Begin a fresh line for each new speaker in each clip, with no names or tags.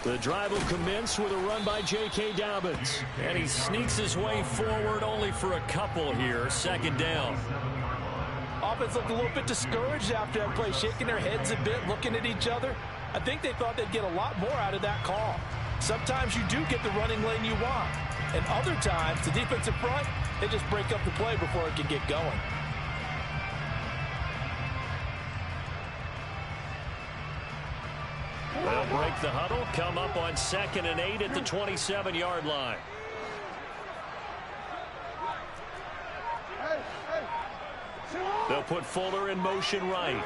The drive will commence with a run by J.K. Dobbins. And he sneaks his way forward only for a couple here. Second down.
Offense looked a little bit discouraged after that play, shaking their heads a bit, looking at each other. I think they thought they'd get a lot more out of that call. Sometimes you do get the running lane you want. And other times, the defensive front, they just break up the play before it can get going.
They'll break the huddle, come up on 2nd and 8 at the 27-yard line. They'll put Fuller in motion right.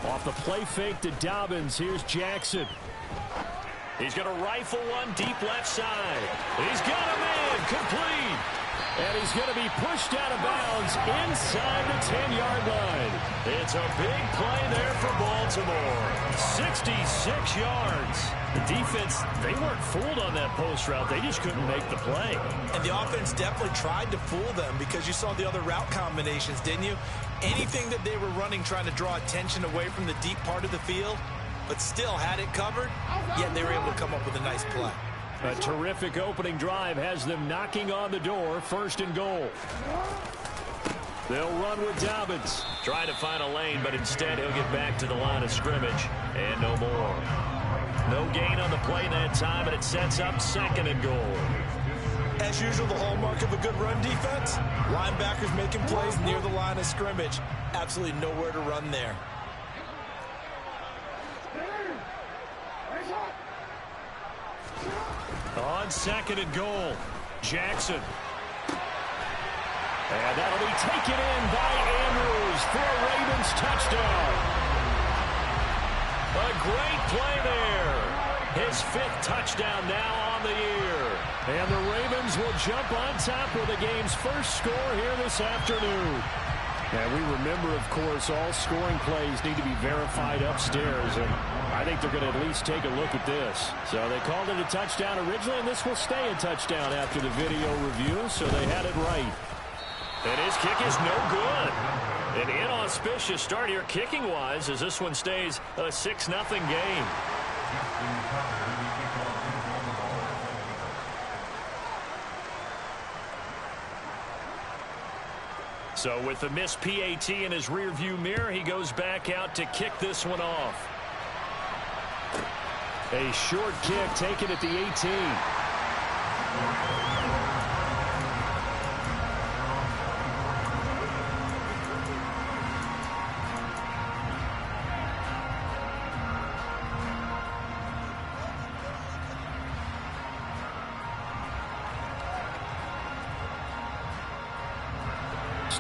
Off the play fake to Dobbins. Here's Jackson. He's going to rifle one deep left side. He's got a man complete. And he's going to be pushed out of bounds inside the 10-yard line. It's a big play there for Baltimore. 66 yards. The defense, they weren't fooled on that post route. They just couldn't make the play.
And the offense definitely tried to fool them because you saw the other route combinations, didn't you? Anything that they were running trying to draw attention away from the deep part of the field, but still had it covered, yet they were able to come up with a nice play.
A terrific opening drive has them knocking on the door. 1st and goal. They'll run with Dobbins. Trying to find a lane, but instead he'll get back to the line of scrimmage. And no more. No gain on the play that time, and it sets up 2nd and goal.
As usual, the hallmark of a good run defense, linebackers making plays near the line of scrimmage. Absolutely nowhere to run there.
On 2nd and goal, Jackson. And that'll be taken in by Andrews for a Ravens touchdown. A great play there. His 5th touchdown now on the year. And the Ravens will jump on top with the game's first score here this afternoon. And we remember, of course, all scoring plays need to be verified upstairs. And I think they're going to at least take a look at this. So they called it a touchdown originally, and this will stay a touchdown after the video review. So they had it right. And his kick is no good. An inauspicious start here kicking-wise as this one stays a 6-0 game. So with the missed PAT in his rearview mirror, he goes back out to kick this one off. A short kick taken at the 18.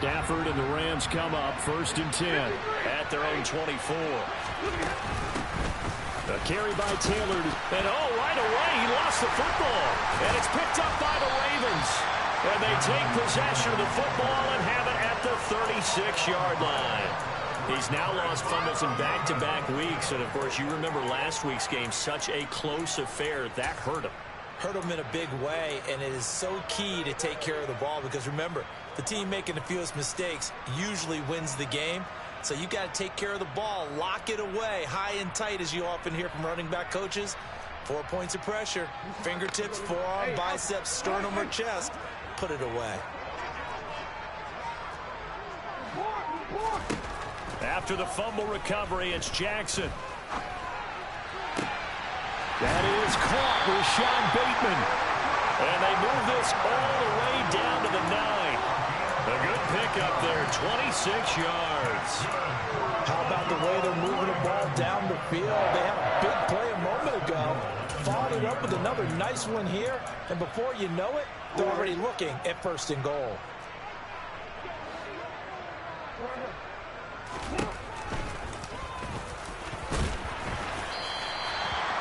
Stafford and the Rams come up 1st and 10 at their own 24. A carry by Taylor. And right away he lost the football. And it's picked up by the Ravens. And they take possession of the football and have it at the 36-yard line. He's now lost fumbles in back-to-back weeks. And, of course, you remember last week's game, such a close affair. That hurt him.
Hurt him in a big way, and it is so key to take care of the ball because, remember, the team making the fewest mistakes usually wins the game. So you got to take care of the ball, lock it away, high and tight, as you often hear from running back coaches. 4 points of pressure, fingertips, forearm, biceps, sternum, or chest. Put it away.
After the fumble recovery, it's Jackson. That is caught with Sean Bateman. And they move this all the way down to the 9. A good pickup there, 26 yards.
How about the way they're moving the ball down the field? They had a big play a moment ago. Followed it up with another nice one here. And before you know it, they're already looking at 1st and goal.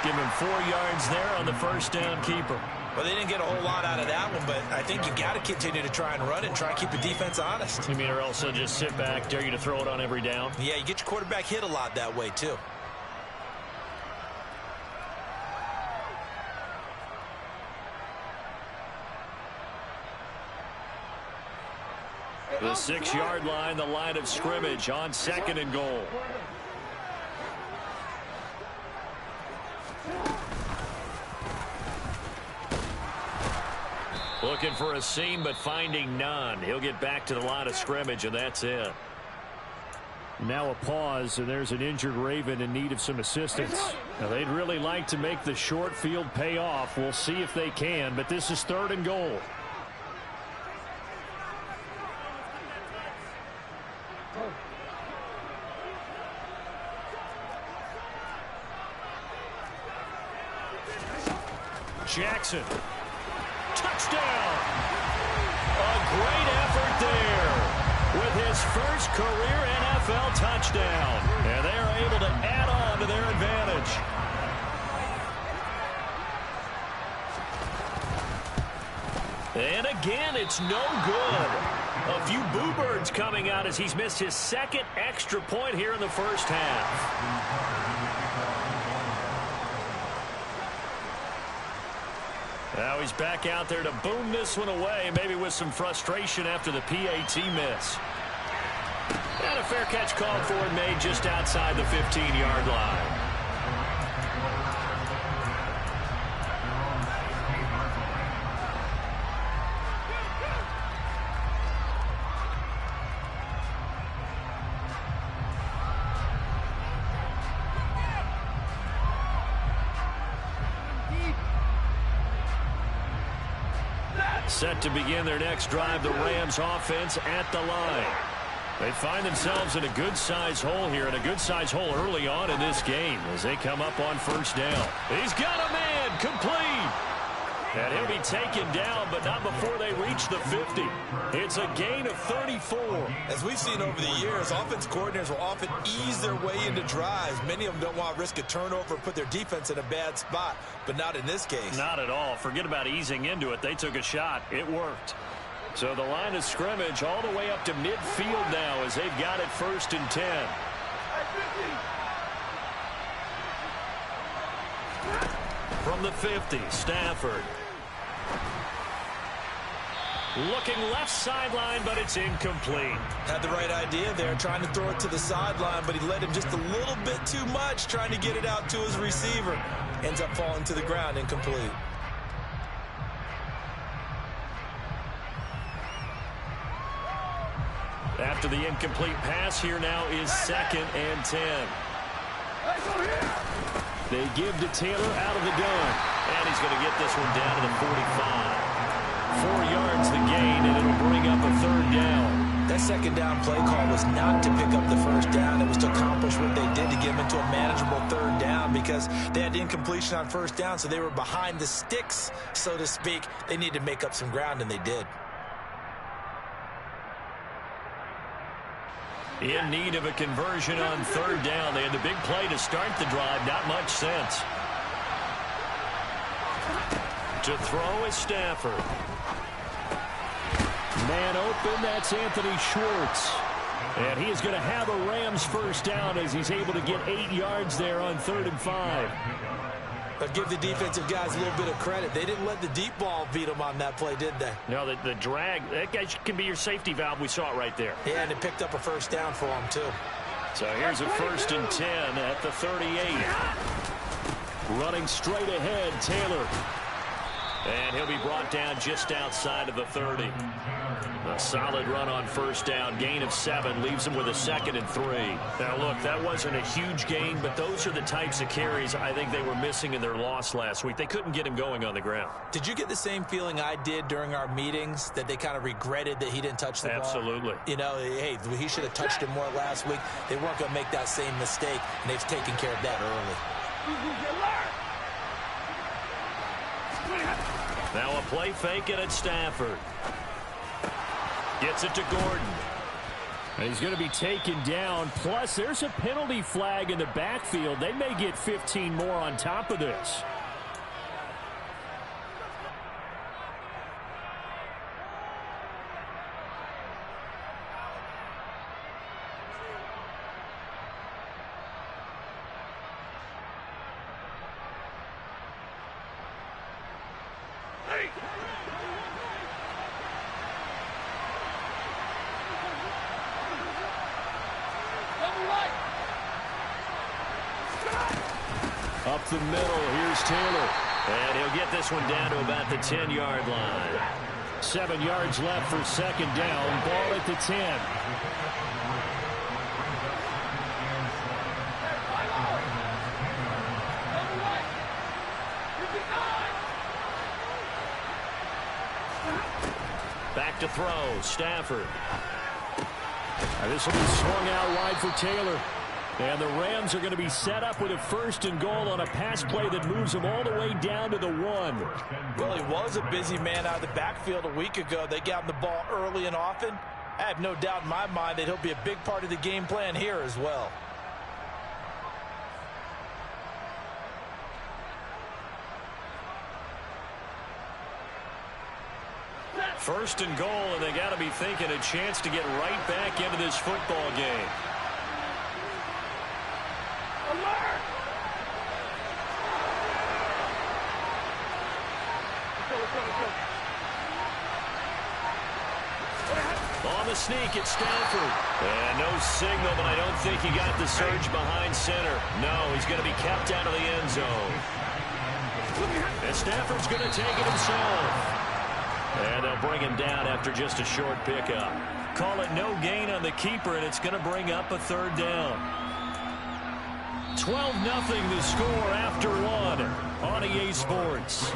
Give him 4 yards there on the 1st down keeper.
Well, they didn't get a whole lot out of that one, but I think you got to continue to try and run and try and keep the defense honest.
You mean or else they'll just sit back, dare you to throw it on every down?
Yeah, you get your quarterback hit a lot that way, too.
The 6-yard line, the line of scrimmage on 2nd and goal. Looking for a seam, but finding none. He'll get back to the line of scrimmage, and that's it. Now a pause, and there's an injured Raven in need of some assistance. Now they'd really like to make the short field pay off. We'll see if they can, but this is 3rd and goal. Jackson. Touchdown! A great effort there with his first career NFL touchdown. And they are able to add on to their advantage. And again, it's no good. A few boo birds coming out as he's missed his 2nd extra point here in the first half. Now he's back out there to boom this one away, maybe with some frustration after the PAT miss. And a fair catch called for and made just outside the 15-yard line. Set to begin their next drive, the Rams offense at the line. They find themselves in a good-sized hole here, and a good-sized hole early on in this game as they come up on 1st down. He's got a man, complete. And he'll be taken down, but not before they reach the 50. It's a gain of 34.
As we've seen over the years, offense coordinators will often ease their way into drives. Many of them don't want to risk a turnover and put their defense in a bad spot, but not in this case.
Not at all. Forget about easing into it. They took a shot. It worked. So the line of scrimmage all the way up to midfield now as they've got it 1st and 10. From the 50, Stafford. Looking left sideline, but it's incomplete.
Had the right idea there, trying to throw it to the sideline, but he led him just a little bit too much, trying to get it out to his receiver. Ends up falling to the ground, incomplete.
After the incomplete pass, here now is 2nd and 10. They give to Taylor out of the gun. And he's going to get this one down to the 45. 4 yards the gain, and it'll bring up a 3rd down.
That 2nd down play call was not to pick up the 1st down. It was to accomplish what they did to get them into a manageable 3rd down because they had incompletion on 1st down, so they were behind the sticks, so to speak. They needed to make up some ground, and they did.
In need of a conversion on 3rd down. They had the big play to start the drive. Not much sense. To throw is Stafford. Man open, that's Anthony Schwartz. And he is going to have a Rams 1st down as he's able to get 8 yards there on 3rd and 5.
But give the defensive guys a little bit of credit. They didn't let the deep ball beat them on that play, did they?
No, the drag, that guy can be your safety valve. We saw it right there.
Yeah, and it picked up a 1st down for him, too.
So here's a 1st and 10 at the 38. Running straight ahead, Taylor. And he'll be brought down just outside of the 30. A solid run on 1st down. Gain of 7 leaves him with a 2nd and 3. Now, look, that wasn't a huge gain, but those are the types of carries I think they were missing in their loss last week. They couldn't get him going on the ground.
Did you get the same feeling I did during our meetings, that they kind of regretted that he didn't touch the ball?
Absolutely.
You know, hey, he should have touched it more last week. They weren't going to make that same mistake, and they've taken care of that early.
Now a play fake it at Stafford. Gets it to Gordon. And he's going to be taken down. Plus, there's a penalty flag in the backfield. They may get 15 more on top of this. up the middle. Here's Taylor. And he'll get this one down to about the 10-yard line. 7 yards left for second down. Ball at the 10. Back to throw. Stafford. And this will be swung out wide for Taylor. And the Rams are going to be set up with a 1st and goal on a pass play that moves them all the way down to the 1.
Well, he was a busy man out of the backfield a week ago. They got him the ball early and often. I have no doubt in my mind that he'll be a big part of the game plan here as well.
First and goal, and they got to be thinking a chance to get right back into this football game. On the sneak, it's Stafford. And no signal, but I don't think he got the surge behind center. No, he's going to be kept out of the end zone. And Stafford's going to take it himself. And they'll bring him down after just a short pickup. Call it no gain on the keeper, and it's going to bring up a 3rd down. 12-0 the score after 1 on EA Sports.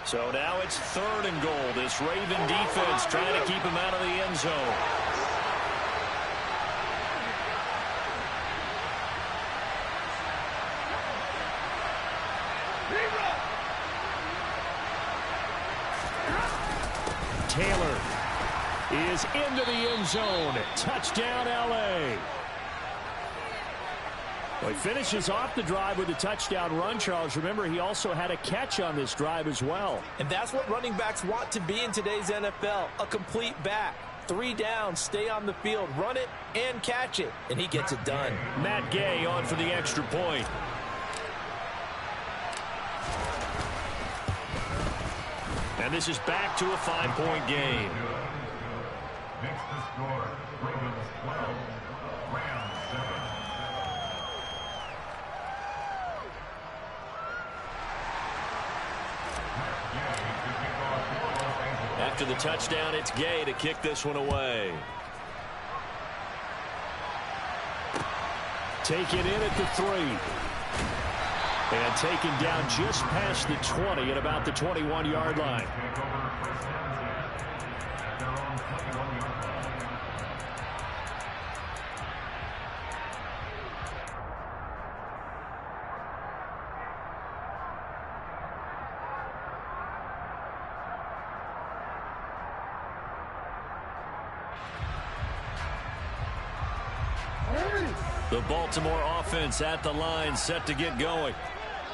So now it's 3rd and goal. This Raven defense trying to keep him out of the end zone. Taylor is into the end zone. Touchdown, L.A. Well, he finishes off the drive with a touchdown run, Charles. Remember, he also had a catch on this drive as well.
And that's what running backs want to be in today's NFL, a complete back. 3 downs, stay on the field, run it, and catch it. And he gets it done.
Matt Gay on for the extra point. And this is back to a 5-point game.
Makes the score Ravens 12, Rams 7.
After the touchdown, it's Gay to kick this one away. Taken in at the 3. And taken down just past the 20 at about the 21-yard line. The Baltimore offense at the line, set to get going.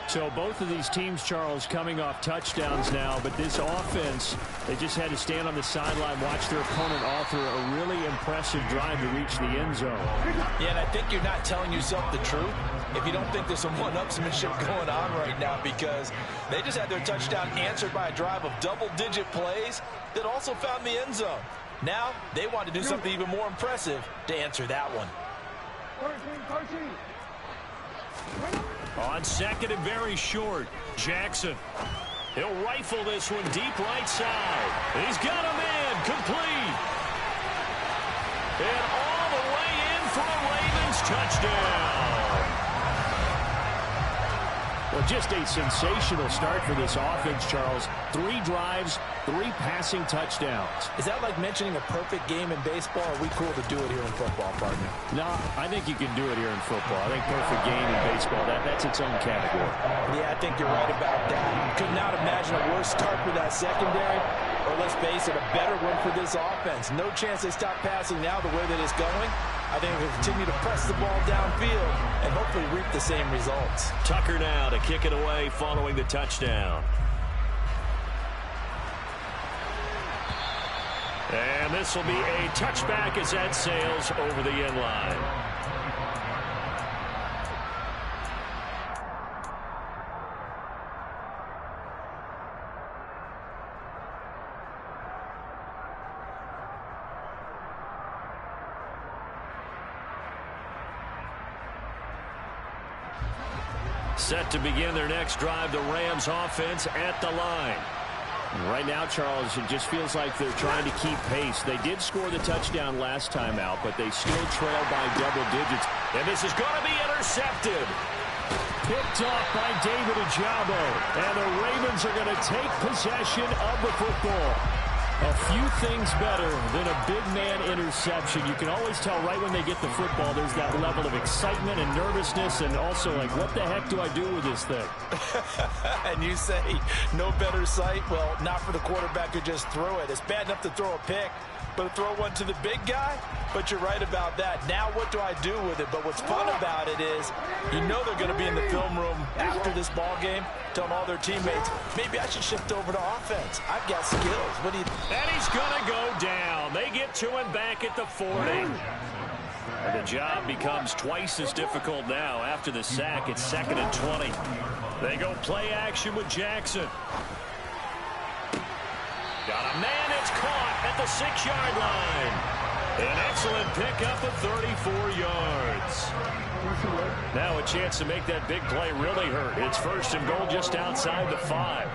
So both of these teams, Charles, coming off touchdowns now, but this offense, they just had to stand on the sideline, watch their opponent author a really impressive drive to reach the end zone.
Yeah, and I think you're not telling yourself the truth if you don't think there's some one-upsmanship going on right now, because they just had their touchdown answered by a drive of double-digit plays that also found the end zone. Now they want to do something even more impressive to answer that one.
On second and very short, Jackson. He'll rifle this one deep right side. He's got a man complete. And all the way in for a Ravens touchdown. Well, just a sensational start for this offense, Charles. 3 drives, 3 passing touchdowns.
Is that like mentioning a perfect game in baseball? Or are we cool to do it here in football, partner?
No, I think you can do it here in football. I think perfect game in baseball, that's its own category.
Yeah, I think you're right about that. Could not imagine a worse start for that secondary. or let's face it, a better one for this offense. No chance they stop passing now the way that it's going. I think we'll continue to press the ball downfield and hopefully reap the same results.
Tucker now to kick it away following the touchdown. And this will be a touchback as that sails over the end line. Set to begin their next drive, the Rams offense at the line.
Right now, Charles, it just feels like they're trying to keep pace. They did score the touchdown last time out, but they still trail by double digits.
And this is going to be intercepted. Picked off by David Ojabo. And the Ravens are going to take possession of the football. A few things better than a big man interception. You can always tell right when they get the football, there's that level of excitement and nervousness, and also like, what the heck do I do with this thing?
And you say, no better sight? Well, not for the quarterback who just threw it. It's bad enough to throw a pick, but to throw one to the big guy? But you're right about that. Now what do I do with it? But what's fun about it is, you know they're going to be in the film room after this ball game, telling all their teammates, maybe I should shift over to offense. I've got skills. What do you think?
And he's going to go down. They get to him back at the 40. And the job becomes twice as difficult now after the sack. It's 2nd and 20. They go play action with Jackson. Got a man that's caught at the 6-yard line. An excellent pickup of 34 yards. Now a chance to make that big play really hurt. It's 1st and goal just outside the 5.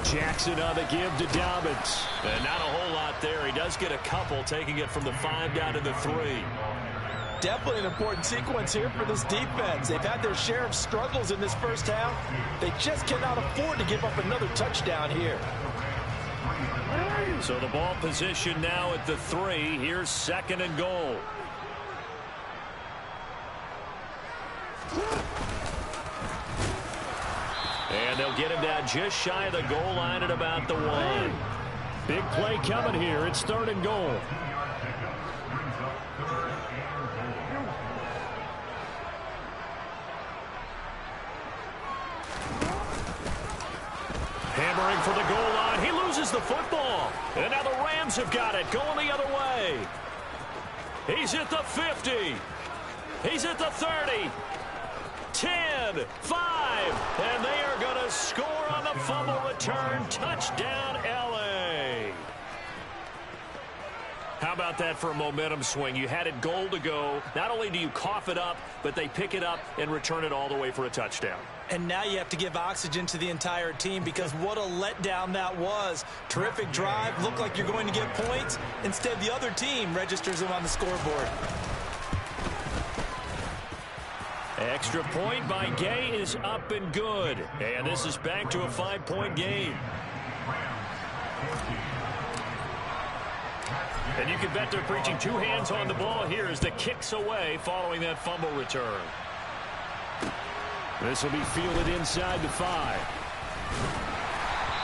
Jackson on the give to Dobbins. And not a whole lot there. He does get a couple, taking it from the 5 down to the 3.
Definitely an important sequence here for this defense. They've had their share of struggles in this first half. They just cannot afford to give up another touchdown here.
So the ball position now at the 3. Here's 2nd and goal. And they'll get him down just shy of the goal line at about the 1. Big play coming here. It's 3rd and goal. Hammering for the goal line. He loses the football. And now the Rams have got it. Going the other way. He's at the 50. He's at the 30. 10, 5. And they are going to score on the fumble return. Touchdown, L.A. How about that for a momentum swing? You had it goal to go. Not only do you cough it up, but they pick it up and return it all the way for a touchdown.
And now you have to give oxygen to the entire team, because what a letdown that was. Terrific drive. Looked like you're going to get points. Instead, the other team registers them on the scoreboard.
Extra point by Gay is up and good. And this is back to a 5-point game. And you can bet they're preaching 2 hands on the ball here as the kick's away following that fumble return. This will be fielded inside the 5.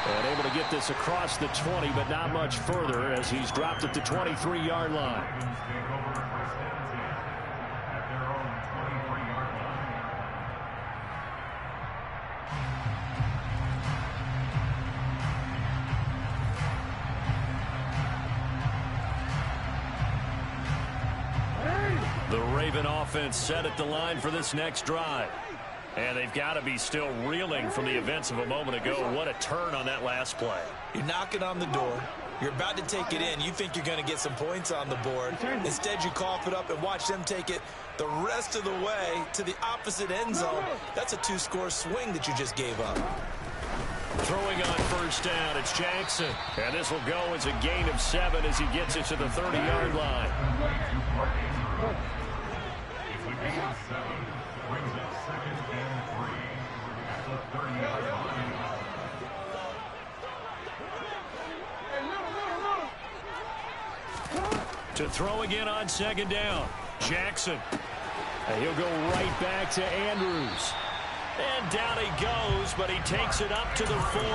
And able to get this across the 20, but not much further as he's dropped at the 23-yard line. The Raven offense set at the line for this next drive. And they've got to be still reeling from the events of a moment ago. What a turn on that last play.
You're knocking on the door. You're about to take it in. You think you're going to get some points on the board. Instead, you cough it up and watch them take it the rest of the way to the opposite end zone. That's a 2-score swing that you just gave up.
Throwing on 1st down, it's Jackson. And this will go as a gain of 7 as he gets it to the 30-yard line. To throw again on 2nd down. Jackson. And he'll go right back to Andrews. And down he goes, but he takes it up to the 40.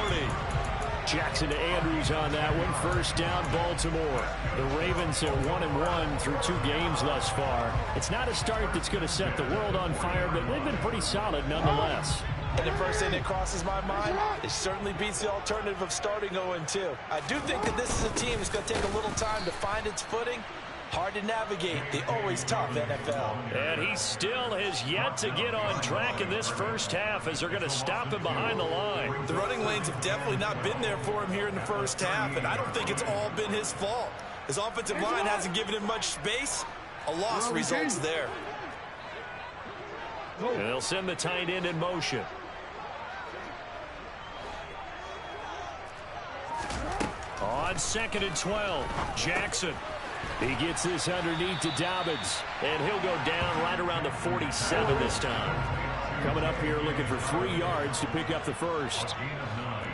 Jackson to Andrews on that one. First down, Baltimore. The Ravens are 1-1 through 2 games thus far. It's not a start that's going to set the world on fire, but they've been pretty solid nonetheless.
And the first thing that crosses my mind, it certainly beats the alternative of starting 0-2. I do think that this is a team that's going to take a little time to find its footing. Hard to navigate the always tough NFL.
And he still has yet to get on track in this first half as they're going to stop him behind the line.
The running lanes have definitely not been there for him here in the first half, and I don't think it's all been his fault. His offensive line hasn't given him much space. A loss results there.
And they'll send the tight end in motion. On 2nd and 12, Jackson. He gets this underneath to Dobbins, and he'll go down right around the 47 this time. Coming up here looking for 3 yards to pick up the first.
Gain of 9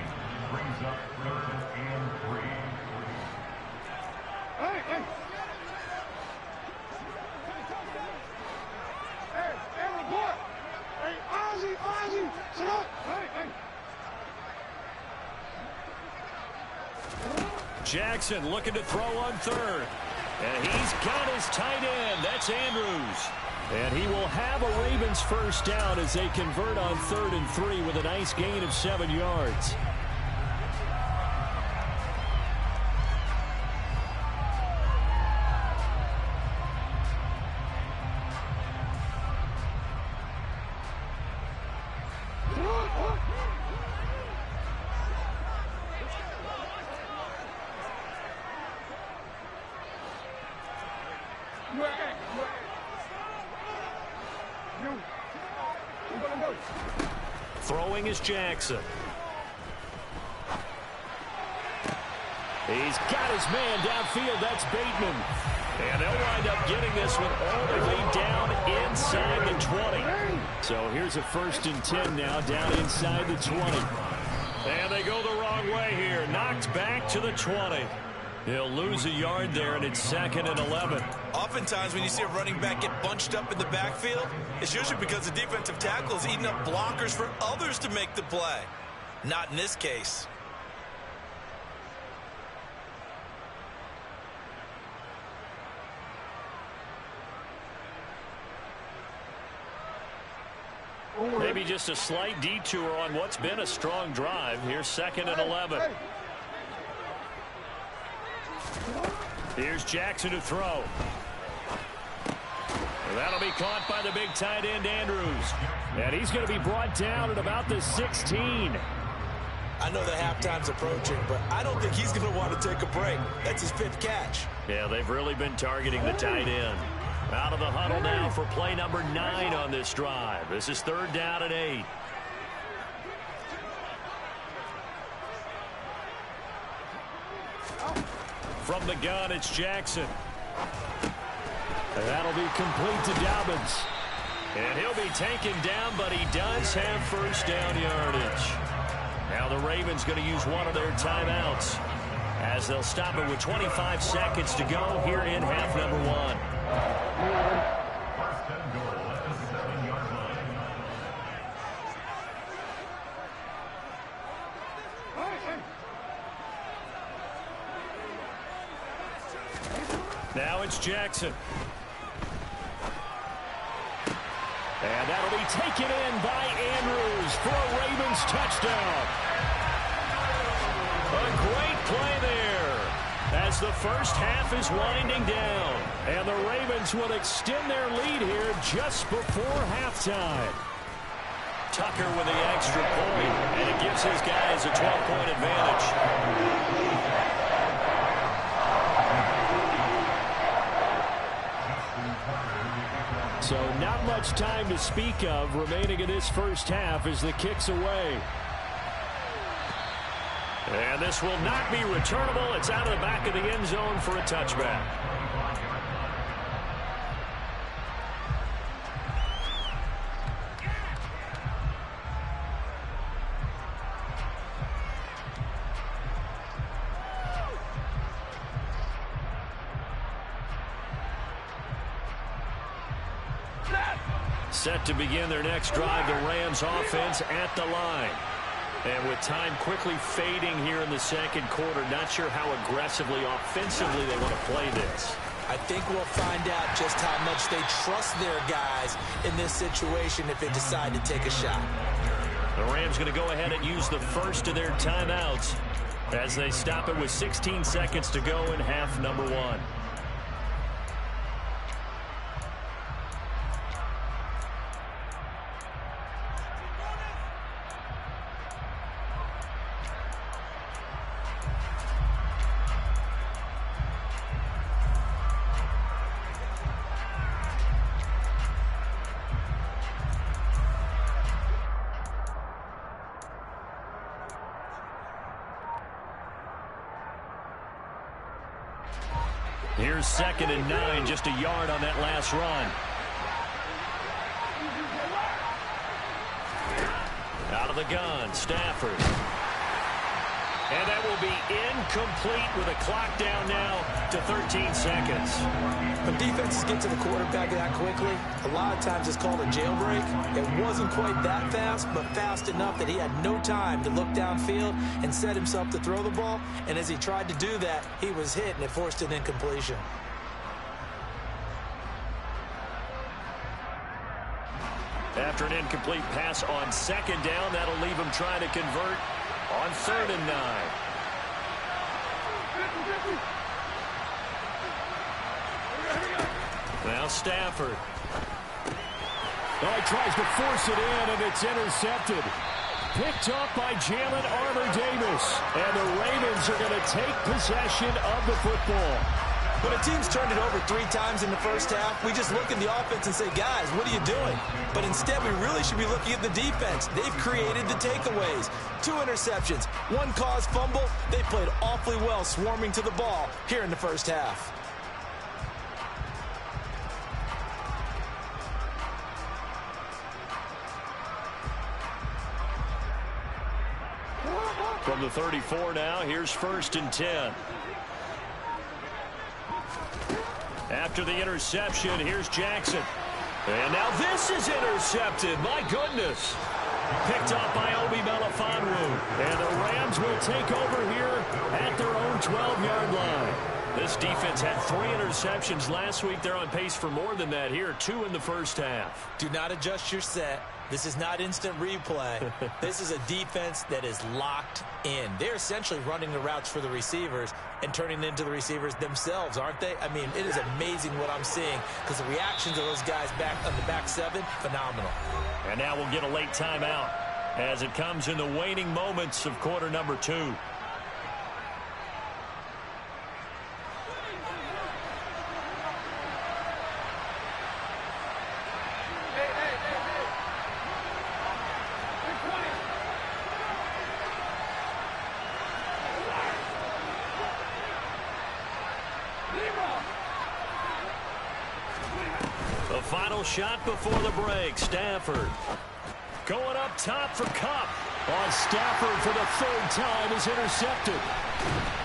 brings up 3rd and 3.
Hey, report! Hey, Ozzie, sit up! Hey.
Jackson looking to throw on 3rd. And he's got his tight end. That's Andrews. And he will have a Ravens first down as they convert on 3rd and 3 with a nice gain of 7 yards. Throwing is Jackson. He's got his man downfield. That's Bateman. And they'll wind up getting this one all the way down inside the 20. So here's a 1st and 10 now down inside the 20. And they go the wrong way here. Knocked back to the 20. He'll lose a yard there, and it's 2nd and 11.
Oftentimes when you see a running back get bunched up in the backfield, it's usually because the defensive tackle is eating up blockers for others to make the play. Not in this case.
Maybe just a slight detour on what's been a strong drive. Here's 2nd and 11. Here's Jackson to throw. That'll be caught by the big tight end, Andrews. And he's going to be brought down at about the 16.
I know that halftime's approaching, but I don't think he's going to want to take a break. That's his 5th catch.
Yeah, they've really been targeting the tight end. Out of the huddle now for play number 9 on this drive. This is 3rd down and 8. From the gun, it's Jackson. And that'll be complete to Dobbins. And he'll be taken down, but he does have first down yardage. Now the Ravens going to use one of their timeouts as they'll stop it with 25 seconds to go here in half number 1.
First and goal at the 7-yard line.
Now it's Jackson. And that'll be taken in by Andrews for a Ravens touchdown. A great play there as the first half is winding down. And the Ravens will extend their lead here just before halftime. Tucker with the extra point, and it gives his guys a 12-point advantage. So not much time to speak of remaining in this first half as the kick's away. And this will not be returnable. It's out of the back of the end zone for a touchback. Set to begin their next drive, the Rams offense at the line. And with time quickly fading here in the second quarter, not sure how aggressively, offensively they want to play this.
I think we'll find out just how much they trust their guys in this situation if they decide to take a shot.
The Rams going to go ahead and use the first of their timeouts as they stop it with 16 seconds to go in half number one. Here's 2nd and 9, just a yard on that last run. Out of the gun, Stafford. And that will be incomplete with a clock down now to 13 seconds.
When defenses get to the quarterback that quickly, a lot of times it's called a jailbreak. It wasn't quite that fast, but fast enough that he had no time to look downfield and set himself to throw the ball. And as he tried to do that, he was hit, and it forced an incompletion.
After an incomplete pass on 2nd down, that'll leave him trying to convert on 3rd and 9. Now Stafford.
Oh, he tries to force it in, and it's intercepted. Picked up by Jalen Armour-Davis. And the Ravens are going to take possession of the football.
When a team's turned it over 3 times in the first half, we just look at the offense and say, guys, what are you doing? But instead, we really should be looking at the defense. They've created the takeaways. 2 interceptions, 1 caused fumble. They played awfully well swarming to the ball here in the first half.
From the 34 now, here's 1st and 10. After the interception, here's Jackson. And now this is intercepted. My goodness. Picked up by Obi Melifonwu. And the Rams will take over here at their own 12-yard line. This defense had 3 interceptions last week. They're on pace for more than that here. 2 in the first half.
Do not adjust your set. This is not instant replay. This is a defense that is locked in. They're essentially running the routes for the receivers and turning into the receivers themselves, aren't they? I mean, it is amazing what I'm seeing because the reactions of those guys back on the back 7, phenomenal.
And now we'll get a late timeout as it comes in the waning moments of quarter number 2. The final shot before the break. Stafford going up top for Kupp. Stafford for the 3rd time is intercepted.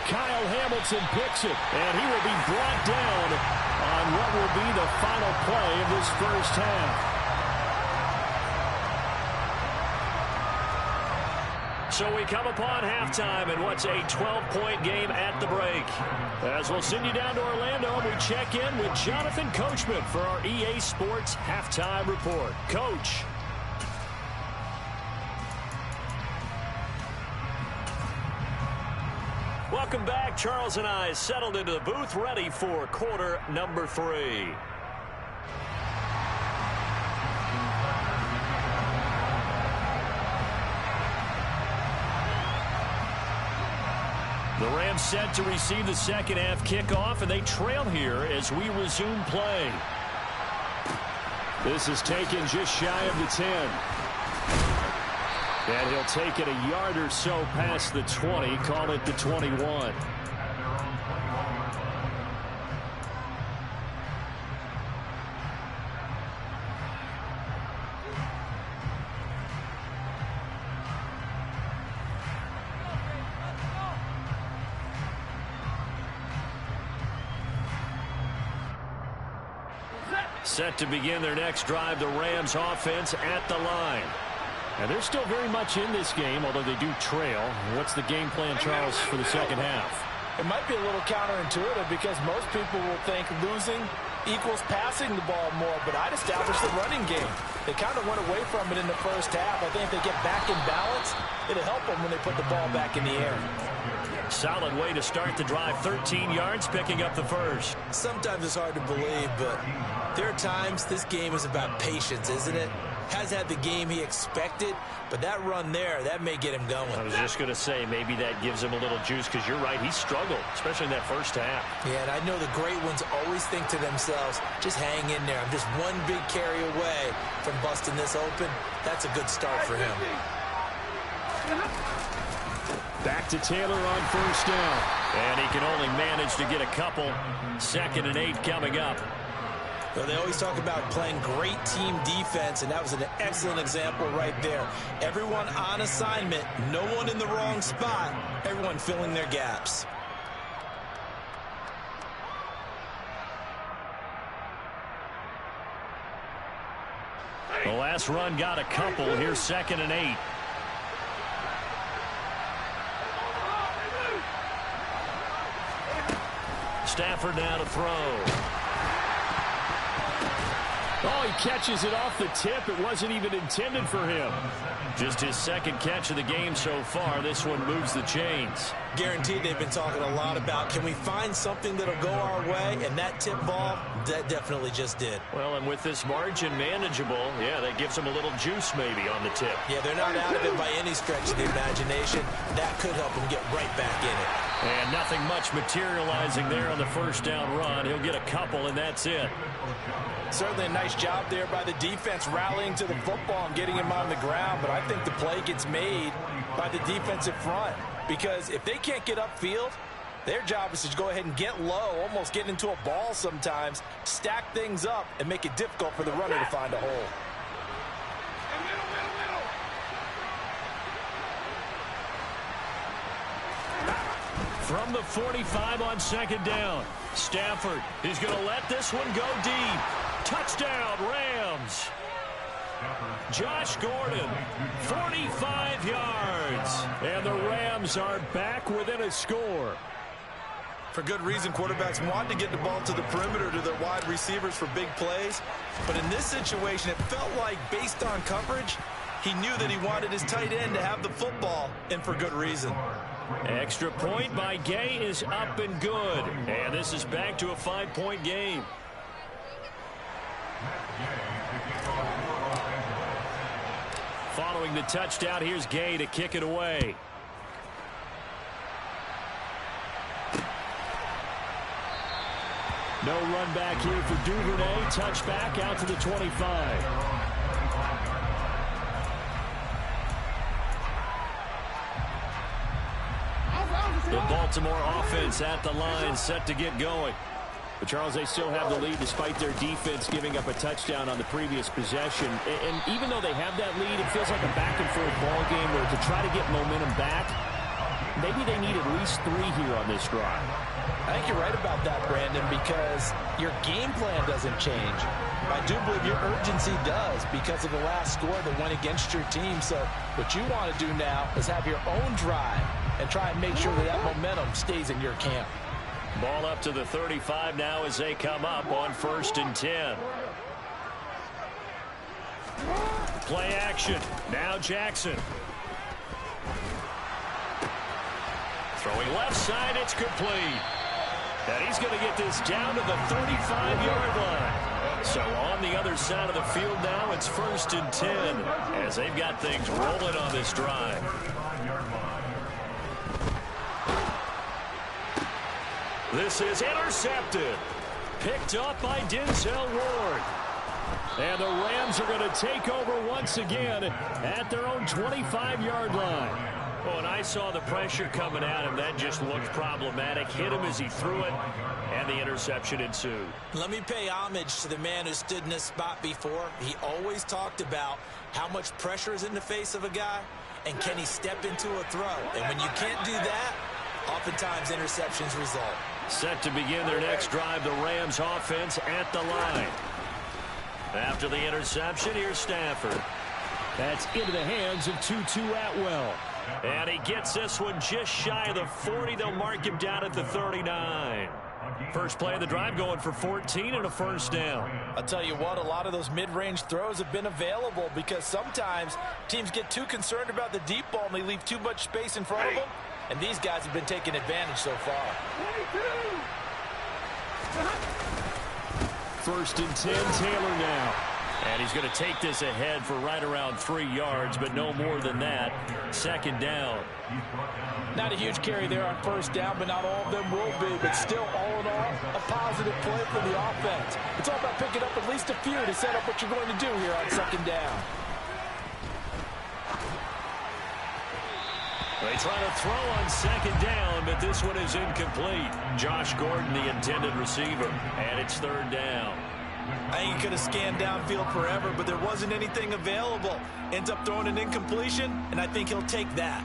Kyle Hamilton picks it, and he will be brought down on what will be the final play of this first half. So we come upon halftime in what's a 12-point game at the break. As we'll send you down to Orlando, we check in with Jonathan Coachman for our EA Sports Halftime Report. Coach. Welcome back. Charles and I settled into the booth, ready for quarter number 3. The Rams set to receive the second half kickoff, and they trail here as we resume play. This is taken just shy of the 10. And he'll take it a yard or so past the 20, call it the 21. Set to begin their next drive, the Rams offense at the line. And they're still very much in this game, although they do trail. What's the game plan, Charles, for the second half?
It might be a little counterintuitive because most people will think losing equals passing the ball more, but I'd establish the running game. They kind of went away from it in the first half. I think if they get back in balance, it'll help them when they put the ball back in the air.
Solid way to start the drive. 13 yards, picking up the first.
Sometimes it's hard to believe, but there are times this game is about patience, isn't it? Has had the game he expected, but that run there, that may get him going.
I was just going to say, maybe that gives him a little juice, because you're right, he struggled, especially in that first half.
Yeah, and I know the great ones always think to themselves, just hang in there. I'm just one big carry away from busting this open. That's a good start for him.
Back to Taylor on first down. And he can only manage to get a couple. 2nd and 8 coming up.
Well, they always talk about playing great team defense, and that was an excellent example right there. Everyone on assignment, no one in the wrong spot, everyone filling their gaps.
The last run got a couple. Here's 2nd and 8. Stafford now to throw. Oh, he catches it off the tip. It wasn't even intended for him. Just his 2nd catch of the game so far. This one moves the chains.
Guaranteed they've been talking a lot about, can we find something that'll go our way? And that tip ball, that definitely just did.
Well, and with this margin manageable, yeah, that gives them a little juice maybe on the tip.
Yeah, they're not out of it by any stretch of the imagination. That could help them get right back in it.
And nothing much materializing there on the first down run. He'll get a couple, and that's it.
Certainly a nice job there by the defense rallying to the football and getting him on the ground, but I think the play gets made by the defensive front, because if they can't get upfield, their job is to go ahead and get low, almost get into a ball sometimes, stack things up, and make it difficult for the runner to find a hole.
From the 45 on 2nd down, Stafford is going to let this one go deep. Touchdown, Rams. Josh Gordon, 45 yards. And the Rams are back within a score.
For good reason, quarterbacks want to get the ball to the perimeter to their wide receivers for big plays. But in this situation, it felt like, based on coverage, he knew that he wanted his tight end to have the football, and for good reason.
Extra point by Gay is up and good. And this is back to a 5-point game. Following the touchdown, here's Gay to kick it away. No run back here for Duvernay. Touchback out to the 25. The Baltimore offense at the line, set to get going. But, Charles, they still have the lead despite their defense giving up a touchdown on the previous possession. And even though they have that lead, it feels like a back-and-forth ball game where to try to get momentum back, maybe they need at least 3 here on this drive.
I think you're right about that, Brandon, because your game plan doesn't change. I do believe your urgency does because of the last score that went against your team. So what you want to do now is have your own drive and try and make sure that that momentum stays in your camp.
Ball up to the 35 now as they come up on 1st and 10. Play action. Now Jackson. Throwing left side, it's complete. And he's going to get this down to the 35-yard line. So on the other side of the field now, it's 1st and 10 as they've got things rolling on this drive. This is intercepted. Picked up by Denzel Ward. And the Rams are going to take over once again at their own 25-yard line. Oh, and I saw the pressure coming at him. That just looked problematic. Hit him as he threw it, and the interception ensued.
Let me pay homage to the man who stood in this spot before. He always talked about how much pressure is in the face of a guy, and can he step into a throw. And when you can't do that, oftentimes interceptions result.
Set to begin their next drive, the Rams offense at the line. After the interception, here's Stafford.
That's into the hands of Tutu Atwell.
And he gets this one just shy of the 40. They'll mark him down at the 39. First play of the drive going for 14 and a first down.
I'll tell you what, a lot of those mid-range throws have been available because sometimes teams get too concerned about the deep ball and they leave too much space in front of them. And these guys have been taking advantage so far.
First and 10, Taylor now.
And he's going to take this ahead for right around 3 yards, but no more than that. Second down.
Not a huge carry there on first down, but not all of them will be. But still, all in all, a positive play for the offense. It's all about picking up at least a few to set up what you're going to do here on second down.
They try to throw on second down, but this one is incomplete. Josh Gordon, the intended receiver, and it's third down.
I think he could have scanned downfield forever, but there wasn't anything available. Ends up throwing an incompletion, and I think he'll take that.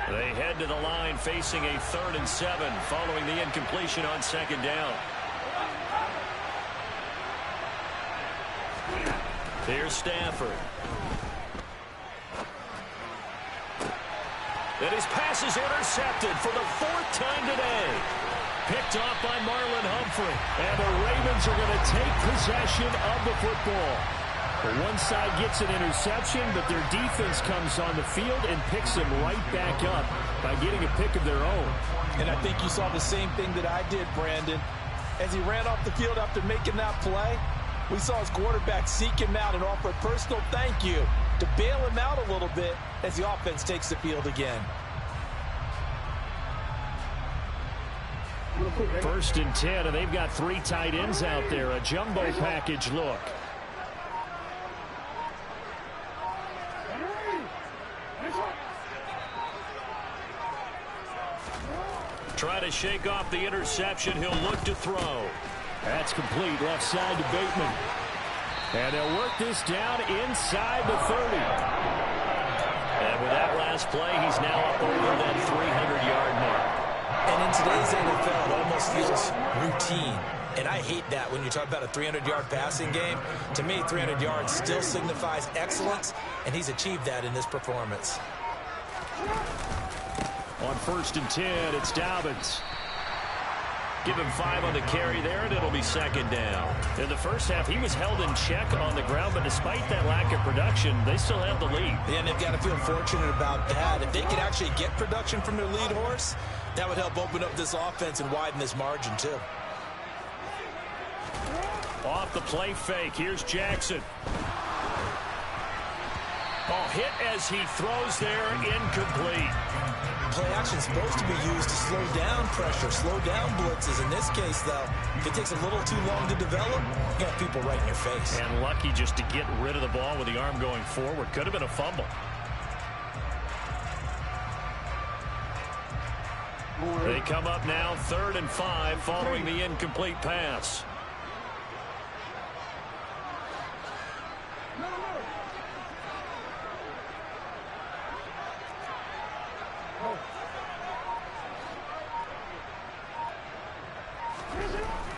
They head to the line facing a 3rd and 7 following the incompletion on second down. Here's Stafford. And his pass is intercepted for the 4th time today. Picked off by Marlon Humphrey. And the Ravens are going to take possession of the football.
One side gets an interception, but their defense comes on the field and picks them right back up by getting a pick of their own.
And I think you saw the same thing that I did, Brandon. As he ran off the field after making that play, we saw his quarterback seek him out and offer a personal thank you to bail him out a little bit as the offense takes the field again.
First and 10, and they've got 3 tight ends out there. A jumbo package look.
Try to shake off the interception. He'll look to throw.
That's complete. Left side to Bateman. And they'll work this down inside the 30.
And with that last play, he's now up over that 300-yard mark.
And in today's NFL, it almost feels routine. And I hate that when you talk about a 300-yard passing game. To me, 300 yards still signifies excellence, and he's achieved that in this performance.
On first and 10, it's Dobbins.
Give him 5 on the carry there, and it'll be second down. In the first half, he was held in check on the ground, but despite that lack of production, they still have the lead.
Yeah, and they've got to feel fortunate about that. If they could actually get production from their lead horse, that would help open up this offense and widen this margin, too.
Off the play fake, here's Jackson. Ball hit as he throws there, incomplete.
Play action is supposed to be used to slow down pressure, slow down blitzes. In this case, though, if it takes a little too long to develop, you got people right in your face.
And lucky just to get rid of the ball with the arm going forward. Could have been a fumble. They come up now 3rd and 5 following the incomplete pass.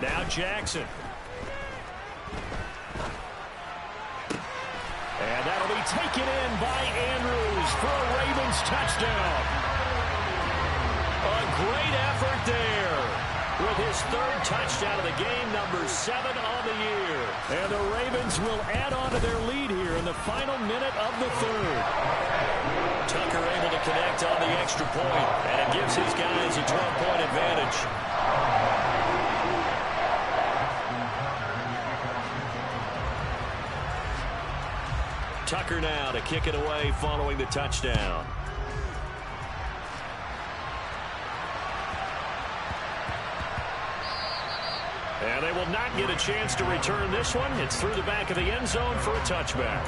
Now Jackson. And that'll be taken in by Andrews for a Ravens touchdown. A great effort there with his 3rd touchdown of the game, number 7 on the year. And the Ravens will add on to their lead here in the final minute of the 3rd. Tucker able to connect on the extra point, and it gives his guys a 12-point advantage. Tucker now to kick it away following the touchdown. And they will not get a chance to return this one. It's through the back of the end zone for a touchback.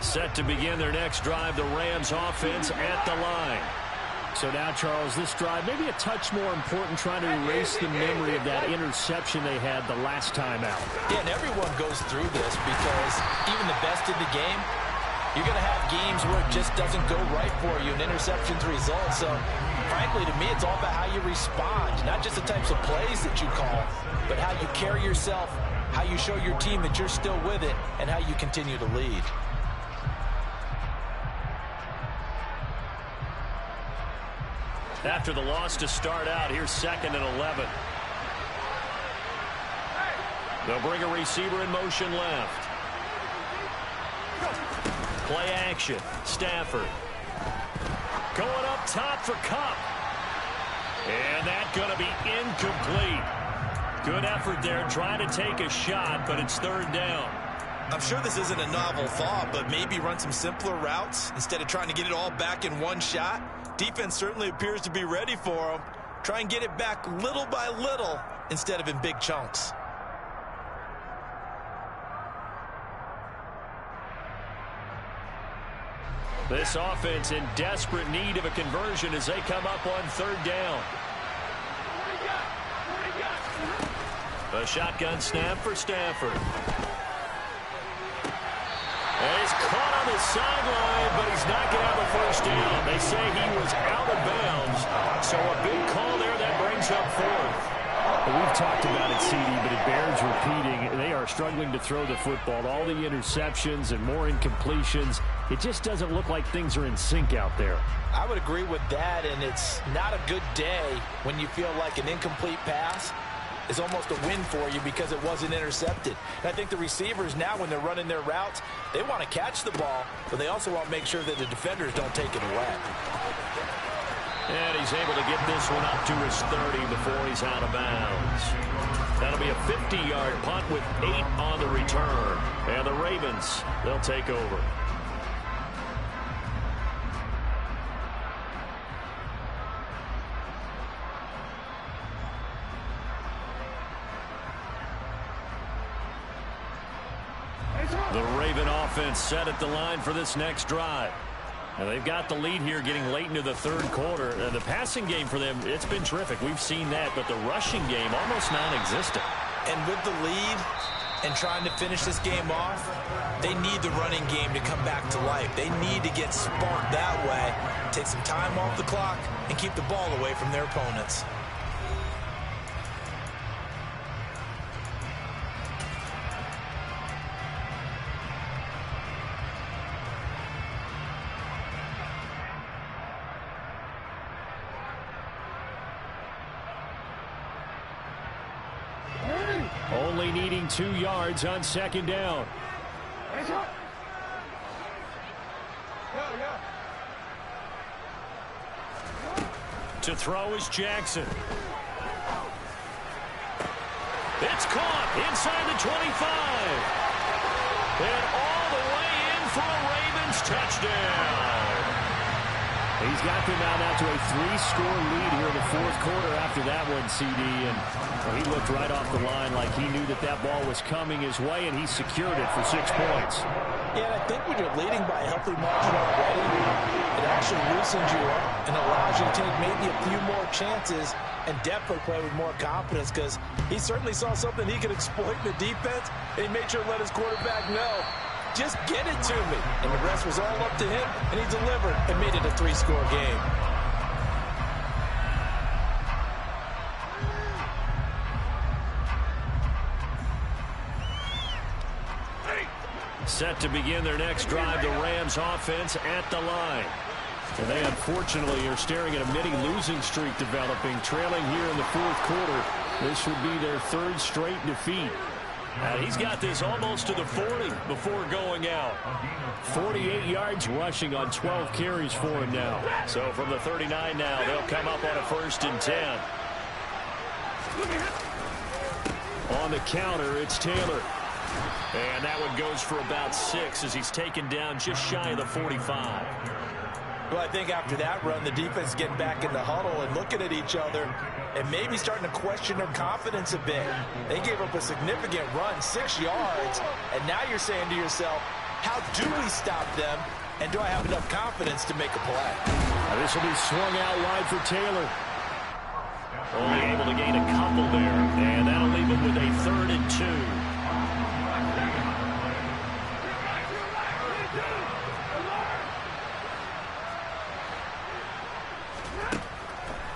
Set to begin their next drive, the Rams offense at the line.
So now, Charles, this drive maybe a touch more important, trying to erase the memory of that interception they had the last time out.
Yeah, and everyone goes through this because even the best in the game, you're going to have games where it just doesn't go right for you, and interceptions result. So, frankly, to me, it's all about how you respond, not just the types of plays that you call, but how you carry yourself, how you show your team that you're still with it, and how you continue to lead.
After the loss to start out, here's 2nd and 11. They'll bring a receiver in motion left. Play action. Stafford. Going up top for Kupp. And that's going to be incomplete. Good effort there trying to take a shot, but it's 3rd down.
I'm sure this isn't a novel thought, but maybe run some simpler routes instead of trying to get it all back in one shot. Defense certainly appears to be ready for him. Try and get it back little by little instead of in big chunks.
This offense in desperate need of a conversion as they come up on 3rd down. A shotgun snap for Stafford. And he's caught on the sideline, but he's not going to have a 1st down. They say he was out of bounds, so a big call there that brings up 4th.
Well, we've talked about it, CD, but it bears repeating. They are struggling to throw the football. All the interceptions and more incompletions. It just doesn't look like things are in sync out there.
I would agree with that, and it's not a good day when you feel like an incomplete pass is almost a win for you because it wasn't intercepted. And I think the receivers now, when they're running their routes, they want to catch the ball, but they also want to make sure that the defenders don't take it away.
And he's able to get this one up to his 30 before he's out of bounds. That'll be a 50-yard punt with 8 on the return. And the Ravens, they'll take over. The Raven offense set at the line for this next drive. And they've got the lead here getting late into the 3rd quarter. The passing game for them, it's been terrific. We've seen that, but the rushing game almost non-existent.
And with the lead and trying to finish this game off, they need the running game to come back to life. They need to get sparked that way, take some time off the clock, and keep the ball away from their opponents.
Only needing 2 yards on 2nd down.
To throw is Jackson. It's caught inside the 25. And all the way in for a Ravens touchdown.
He's got them now to a 3-score lead here in the 4th quarter after that one, CD. And he looked right off the line like he knew that ball was coming his way, and he secured it for 6 points.
Yeah, and I think when you're leading by a healthy margin already, it actually loosens you up and allows you to take maybe a few more chances and definitely play with more confidence, because he certainly saw something he could exploit in the defense, and he made sure to let his quarterback know, just get it to me. And the rest was all up to him, and he delivered and made it a 3-score game.
Set to begin their next drive, the Rams offense at the line.
And they unfortunately are staring at a mini losing streak developing, trailing here in the 4th quarter. This would be their 3rd straight defeat.
And he's got this almost to the 40 before going out.
48 yards rushing on 12 carries for him now.
So from the 39 now, they'll come up on a 1st and 10.
On the counter, it's Taylor.
And that one goes for about 6 as he's taken down just shy of the 45.
Well, I think after that run, the defense is getting back in the huddle and looking at each other and maybe starting to question their confidence a bit. They gave up a significant run, 6 yards, and now you're saying to yourself, how do we stop them And do I have enough confidence to make a play?
This will be swung out wide for Taylor. Only able to gain a couple there, and that'll leave him with a 3rd and 2.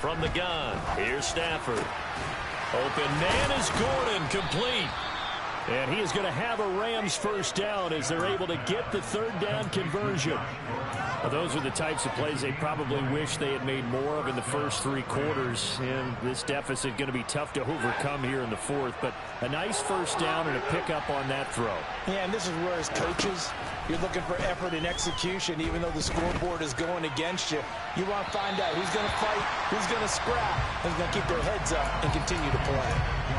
From the gun, here's Stafford. Open man is Gordon, complete. And he is going to have a Rams first down as they're able to get the 3rd down conversion. Well, those are the types of plays they probably wish they had made more of in the first 3 quarters. And this deficit going to be tough to overcome here in the 4th. But a nice first down and a pickup on that throw.
Yeah, and this is where as coaches, you're looking for effort and execution. Even though the scoreboard is going against you, you want to find out who's going to fight, who's going to scrap, who's going to keep their heads up and continue to play.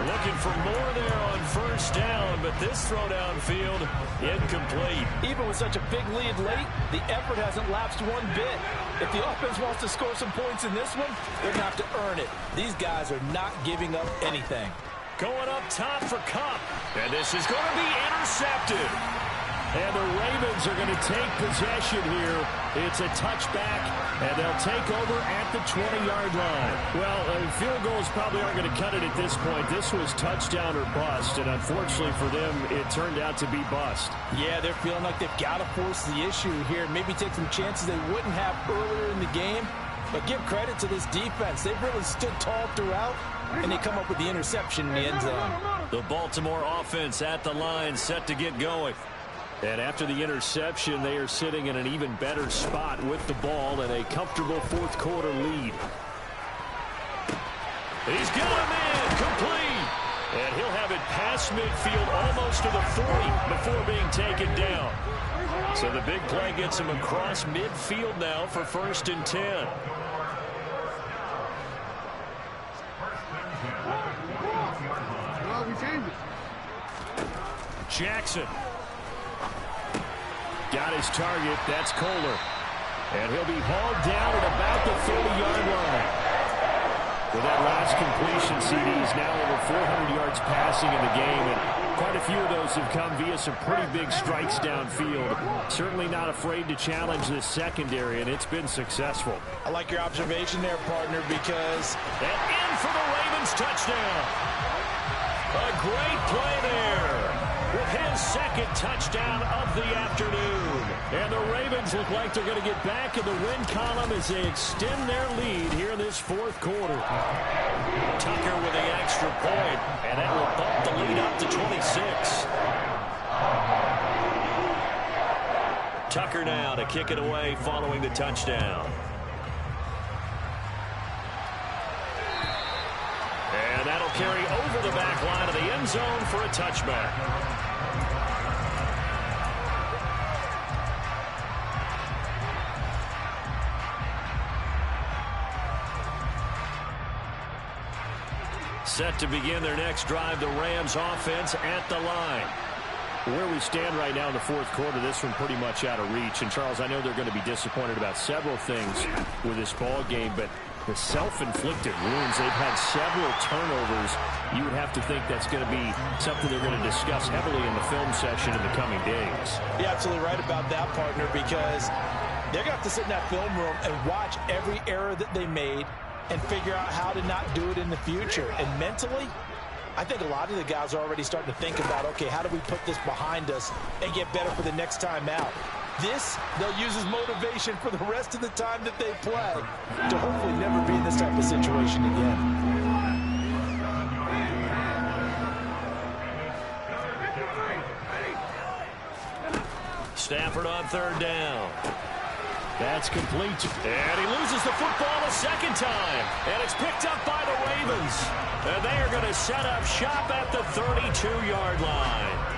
Looking for more there on first down, but this throw downfield incomplete.
Even with such a big lead late, the effort hasn't lapsed one bit. If the offense wants to score some points in this one,
they're going to have to earn it. These guys are not giving up anything.
Going up top for Kupp, and this is going to be intercepted. And the Ravens are going to take possession here. It's a touchback, and they'll take over at the 20-yard line. Well, field goals probably aren't going to cut it at this point. This was touchdown or bust, and unfortunately for them, it turned out to be bust.
Yeah, they're feeling like they've got to force the issue here. Maybe take some chances they wouldn't have earlier in the game. But give credit to this defense. They've really stood tall throughout, and they come up with the interception in the end zone.
The Baltimore offense at the line, set to get going. And after the interception, they are sitting in an even better spot with the ball and a comfortable 4th quarter lead. He's got him in, complete. And he'll have it past midfield almost to the 40 before being taken down. So the big play gets him across midfield now for 1st and 10. Jackson. Got his target. That's Kohler. And he'll be hauled down at about the 30-yard line. With that last completion, CD's now over 400 yards passing in the game. And quite a few of those have come via some pretty big strikes downfield. Certainly not afraid to challenge this secondary, and it's been successful.
I like your observation there, partner, because...
And in for the Ravens touchdown. A great play there. With his 2nd touchdown of the afternoon. And the Ravens look like they're going to get back in the win column as they extend their lead here in this 4th quarter. Tucker with the extra point, and that will bump the lead up to 26. Tucker now to kick it away following the touchdown. And that'll carry over the back line of the end zone for a touchback. Set to begin their next drive, the Rams offense at the line. Where we stand right now in the 4th quarter, this one pretty much out of reach. And, Charles, I know they're going to be disappointed about several things with this ball game, but the self-inflicted wounds, they've had several turnovers. You would have to think that's going to be something they're going to discuss heavily in the film session in the coming days.
You're absolutely right about that, partner, because they're going to have to sit in that film room and watch every error that they made and figure out how to not do it in the future. And mentally, I think a lot of the guys are already starting to think about, okay, how do we put this behind us and get better for the next time out? This, they'll use as motivation for the rest of the time that they play to hopefully never be in this type of situation again.
Stafford on 3rd down. That's complete. And he loses the football a 2nd time. And it's picked up by the Ravens. And they are going to set up shop at the 32-yard line.